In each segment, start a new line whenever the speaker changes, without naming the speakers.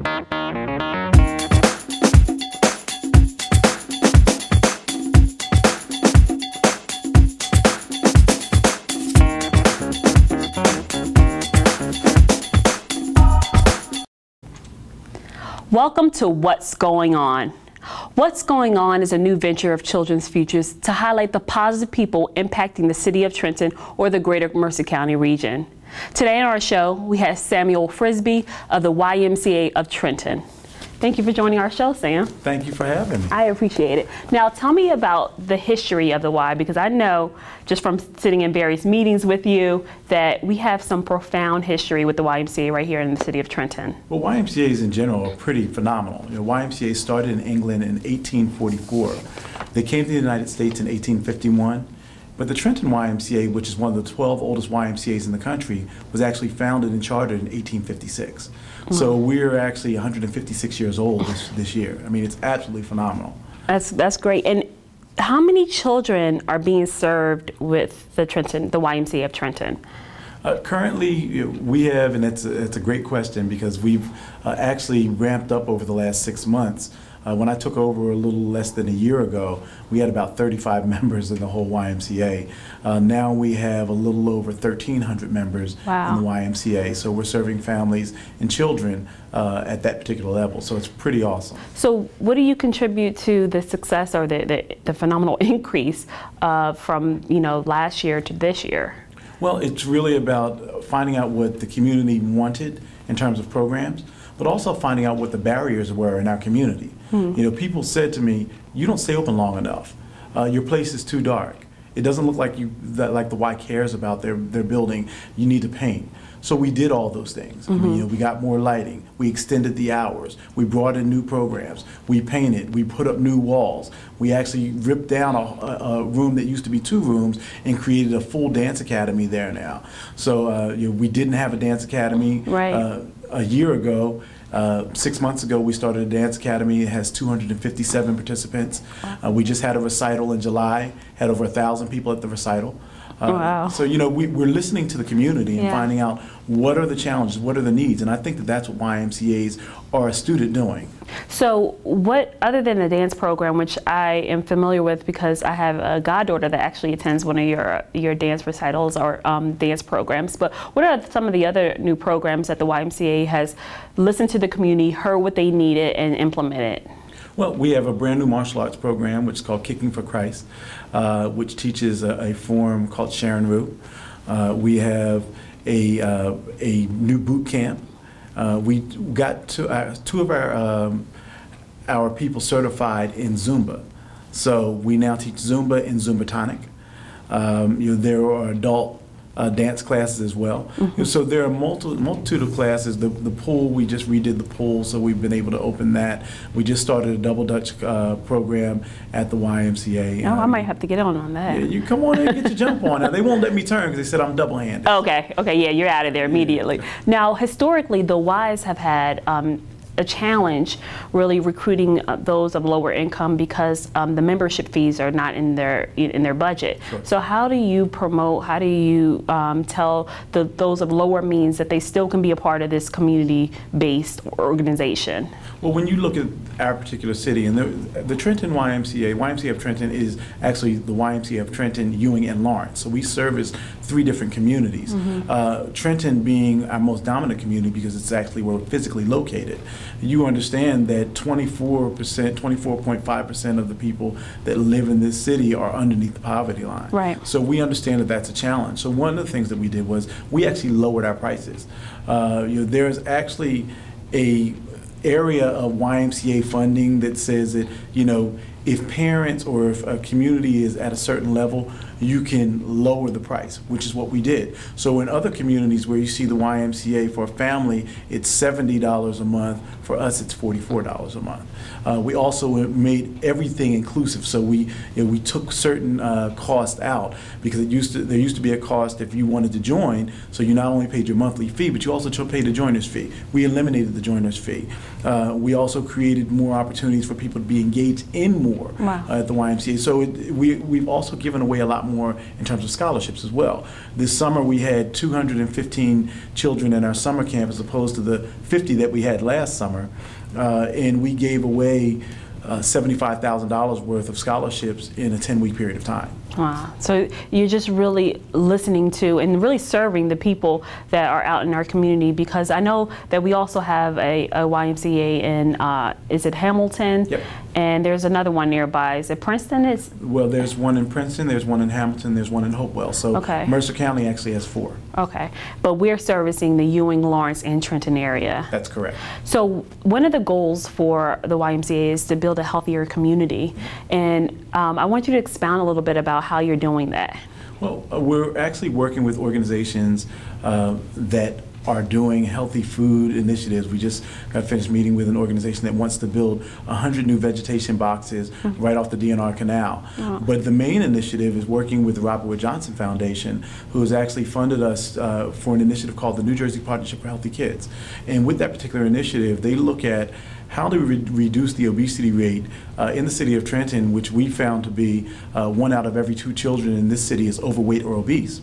Welcome to What's Going On. What's Going On is a new venture of Children's Futures to highlight the positive people impacting the city of Trenton or the greater Mercer County region. Today on our show, we have Samuel Frisby of the YMCA of Trenton. Thank you for joining our show, Sam.
Thank you for having me.
I appreciate it. Now, tell me about the history of the Y, because I know just from sitting in various meetings with you that we have some profound history with the YMCA right here in the city of Trenton.
Well, YMCAs in general are pretty phenomenal. You know, YMCA started in England in 1844. They came to the United States in 1851. But the Trenton YMCA, which is one of the 12 oldest YMCAs in the country, was actually founded and chartered in 1856. So we're actually 156 years old this year. I mean, it's absolutely phenomenal.
That's great. And how many children are being served with the YMCA of Trenton?
Currently, we have, and it's a great question because we've actually ramped up over the last 6 months. When I took over a little less than a year ago, we had about 35 members in the whole YMCA. Now we have a little over 1,300 members in the YMCA. So we're serving families and children at that particular level. So it's pretty awesome. So
what do you contribute to the success or the phenomenal increase from last year to this year?
Well, it's really about finding out what the community wanted in terms of programs, but also finding out what the barriers were in our community. You know, people said to me, "You don't stay open long enough. Your place is too dark. It doesn't look like like the Y cares about their building. You need to paint." So we did all those things. We got more lighting. We extended the hours. We brought in new programs. We painted. We put up new walls. We actually ripped down a room that used to be 2 rooms and created a full dance academy there now. So we didn't have a dance academy a year ago. 6 months ago, we started a dance academy. It has 257 participants. We just had a recital in July, had over 1,000 people at the recital. So, we're listening to the community and finding out what are the challenges, what are the needs, and I think that that's what YMCAs are astute at doing.
So what, other than the dance program, which I am familiar with because I have a goddaughter that actually attends one of your dance recitals or dance programs, but what are some of the other new programs that the YMCA has listened to the community, heard what they needed, and implemented?
Well, we have a brand new martial arts program which is called Kicking for Christ, which teaches a form called Sharon Rue. We have a new boot camp. We got two of our people certified in Zumba. So we now teach Zumba and Zumba Tonic. There are adult dance classes as well. So there are multitude of classes. The pool, we just redid the pool, so we've been able to open that. We just started a double Dutch program at the YMCA.
Oh, I might have to get on that.
Yeah, you come on in and get your jump on. Now, they won't let me turn because they said I'm double-handed.
Okay, yeah, you're out of there immediately. Now, historically, the Ys have had a challenge really recruiting those of lower income because the membership fees are not in their budget. Sure. So how do you promote, how do you tell those of lower means that they still can be a part of this community-based organization?
Well, when you look at our particular city, and the Trenton YMCA of Trenton is actually the YMCA of Trenton, Ewing, and Lawrence. So we service 3 different communities. Trenton being our most dominant community because it's actually where we're physically located. You understand that 24.5% of the people that live in this city are underneath the poverty line.
Right.
So we understand that that's a challenge. So one of the things that we did was we actually lowered our prices. There's actually a area of YMCA funding that says that, if parents or if a community is at a certain level, you can lower the price, which is what we did. So in other communities where you see the YMCA for a family, it's $70 a month. For us, it's $44 a month. We also made everything inclusive. So we took certain costs out because there used to be a cost if you wanted to join. So you not only paid your monthly fee, but you also paid the joiner's fee. We eliminated the joiner's fee. We also created more opportunities for people to be engaged in more more at the YMCA. So we've also given away a lot more in terms of scholarships as well. This summer we had 215 children in our summer camp as opposed to the 50 that we had last summer, and we gave away $75,000 worth of scholarships in a 10-week period of time.
Wow. So you're just really listening to and really serving the people that are out in our community, because I know that we also have a YMCA in, is it Hamilton?
Yep.
And there's another one nearby. Is it Princeton?
Well, there's one in Princeton, there's one in Hamilton, there's one in Hopewell. So
okay.
Mercer County actually has 4.
Okay. But we're servicing the Ewing, Lawrence, and Trenton area.
That's correct.
So one of the goals for the YMCA is to build a healthier community. And I want you to expound a little bit about how you're doing that.
Well, we're actually working with organizations that are doing healthy food initiatives. We just got finished meeting with an organization that wants to build 100 new vegetation boxes right off the DNR Canal. But the main initiative is working with the Robert Wood Johnson Foundation, who has actually funded us for an initiative called the New Jersey Partnership for Healthy Kids. And with that particular initiative, they look at how do we reduce the obesity rate in the city of Trenton, which we found to be 1 out of every 2 children in this city is overweight or obese.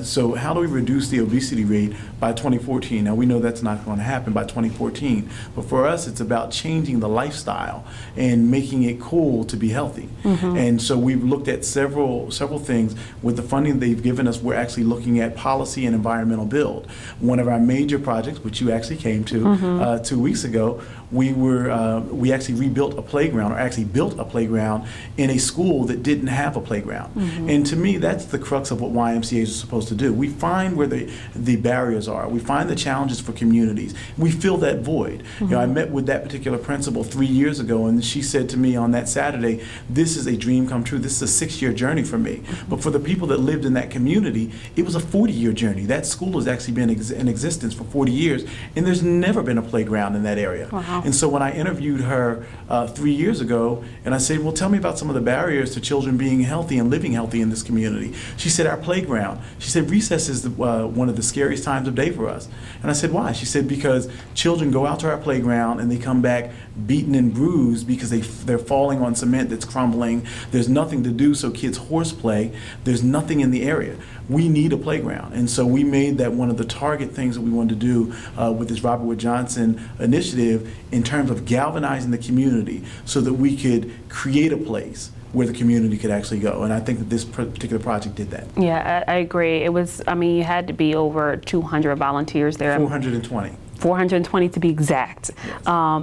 So how do we reduce the obesity rate by 2014? Now we know that's not going to happen by 2014, but for us it's about changing the lifestyle and making it cool to be healthy. And so we've looked at several things. With the funding they've given us, we're actually looking at policy and environmental build. One of our major projects, which you actually came to 2 weeks ago, we actually rebuilt a playground, or actually built a playground in a school that didn't have a playground. And to me, that's the crux of what YMCAs are supposed to do. We find where the barriers are. We find the challenges for communities. We fill that void. You know, I met with that particular principal 3 years ago, and she said to me on that Saturday, "This is a dream come true. This is a 6-year journey for me." But for the people that lived in that community, it was a 40-year journey. That school has actually been in existence for 40 years, and there's never been a playground in that area. And so when I interviewed her 3 years ago, and I said, "Well, tell me about some of the barriers to children being healthy and living healthy in this community." She said, "Our playground." She said, "Recess is one of the scariest times of day for us." And I said, "Why?" She said, "Because children go out to our playground and they come back beaten and bruised because they're falling on cement that's crumbling. There's nothing to do, so kids horseplay. There's nothing in the area. We need a playground." And so we made that one of the target things that we wanted to do with this Robert Wood Johnson initiative, in terms of galvanizing the community so that we could create a place where the community could actually go. And I think that this particular project did that.
Yeah, I agree. It was, I mean, you had to be over 200 volunteers there.
420.
420 to be exact.
Yes.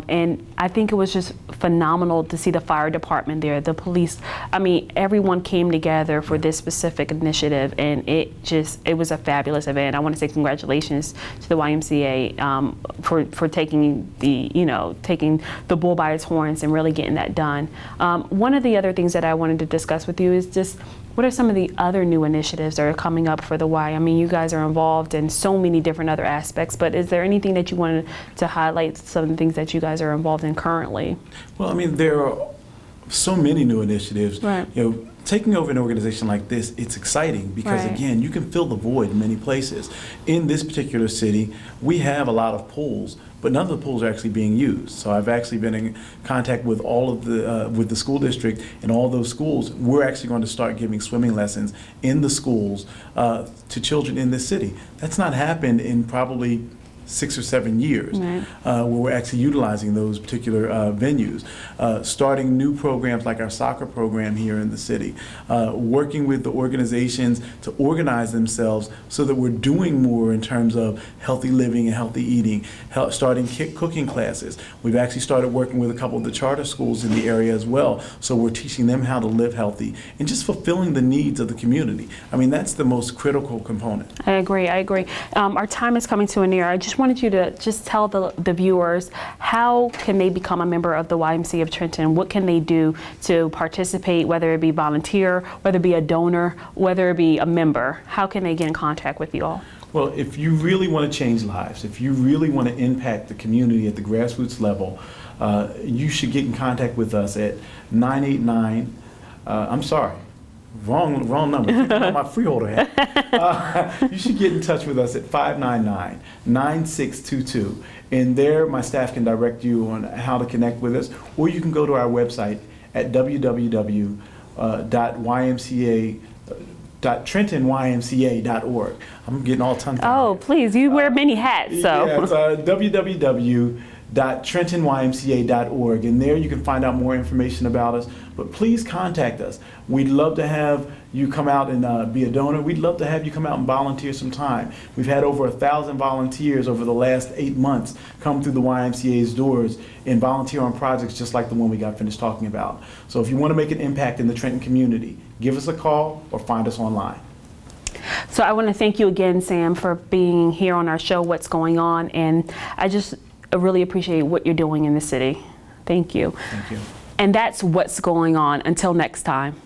And I think it was just phenomenal to see the fire department there, the police. I mean, everyone came together for this specific initiative, and it was a fabulous event. I want to say congratulations to the YMCA for taking the bull by its horns and really getting that done. One of the other things that I wanted to discuss with you is just, what are some of the other new initiatives that are coming up for the Y? I mean, you guys are involved in so many different other aspects, but is there anything that you wanted to highlight, some of the things that you guys are involved in currently?
Well, I mean, there are so many new initiatives.
Right.
You know, taking over an organization like this, it's exciting because,
right,
again, you can fill the void in many places. In this particular city, we have a lot of pools, but none of the pools are actually being used. So I've actually been in contact with all of with the school district, and all those schools. We're actually going to start giving swimming lessons in the schools to children in this city. That's not happened in probably 6 or 7 years,
right,
where we're actually utilizing those particular venues, starting new programs like our soccer program here in the city, working with the organizations to organize themselves so that we're doing more in terms of healthy living and healthy eating, starting cooking classes. We've actually started working with a couple of the charter schools in the area as well, so we're teaching them how to live healthy and just fulfilling the needs of the community. I mean, that's the most critical component.
I agree. Our time is coming to an end. I just wanted you to just tell the viewers, how can they become a member of the YMCA of Trenton? What can they do to participate, whether it be volunteer, whether it be a donor, whether it be a member? How can they get in contact with you all?
Well, if you really want to change lives, if you really want to impact the community at the grassroots level, you should get in contact with us at 989, I'm sorry, wrong number, on my freeholder hat. You should get in touch with us at 599-9622. And there, my staff can direct you on how to connect with us, or you can go to our website at www.trentonymca.org. I'm getting all tongue-tied.
Oh, please, you wear many hats, so.
Yeah, it's www.trentonymca.org, and there you can find out more information about us. But please contact us. We'd love to have you come out and be a donor. We'd love to have you come out and volunteer some time. We've had over 1,000 volunteers over the last 8 months come through the YMCA's doors and volunteer on projects just like the one we got finished talking about. So if you want to make an impact in the Trenton community, give us a call or find us online.
So I want to thank you again, Sam, for being here on our show, What's Going On, and I just really appreciate what you're doing in the city. Thank you.
Thank you.
And that's What's Going On. Until next time.